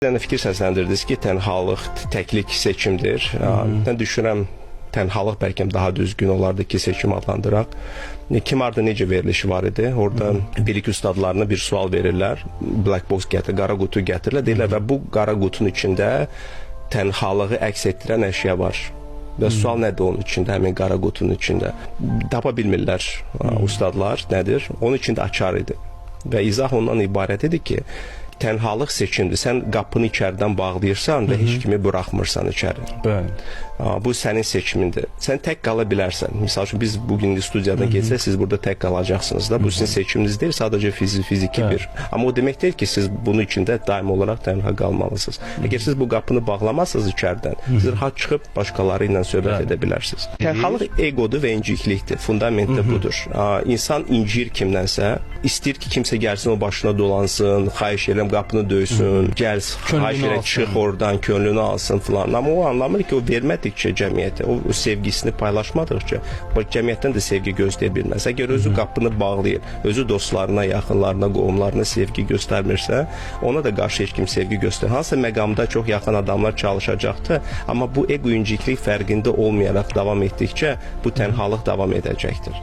Bir fikir səsləndirdiniz ki, tənhalıq təklik seçimdir. Mən düşünürəm, tənhalıq bəlkə daha düzgün olardı ki, seçim adlandıraq. Kim ardı necə verilişi var idi? Orada bir-iki ustadlarına bir sual verirlər. Black box gətirir, qara qutu gətirirlər. Deyirlər və bu qara qutunun içində tənhalığı əks etdirən əşya var. Və sual nədir onun içində, həmin qara qutunun içində? Tapa bilmirlər ustadlar, nədir? Onun içində açar idi. Və izah ondan ibarət idi ki, tənhalıq seçimdir. Sən qapını içəridən bağlayırsan və heç kimi buraxmırsan içəri. Bu sənin seçimindir. Sən tək qala bilərsən. Misal üçün biz bugün studiyadan geçsək, siz burada tək qalacaqsınız da. Bu sizin seçiminiz deyil, sadəcə fiziki bir. Amma o demək deyil ki, siz bunun içində daim olaraq tənha qalmalısınız. Əgər siz bu qapını bağlamazsınız içəridən, siz rahat çıxıb başqaları ilə söhbət edə bilərsiniz. Tənhalıq egodur və inciklikdir. Fundamentdə budur. İnsan incir kimdənsə, istəyir ki, kimsə gəlsin, o başına dolansın, xahiş edirəm, qapını döysün, gəl, xahiş edirəm, çıx oradan, könlünü alsın filan. Amma o anlamır ki, o vermədikcə cəmiyyətə, o sevgisini paylaşmadıqca, cəmiyyətdən də sevgi gözləyə bilməz. Əgər özü qapını bağlayır, özü dostlarına, yaxınlarına, qohumlarına sevgi göstərmirsə, ona da qarşı heç kim sevgi göstərir. Hansısa məqamda çox yaxın adamlar çalışacaqdır, amma bu ego inciklik fərqində olmayaraq davam etdikcə bu tənhalıq davam edəcəkdir.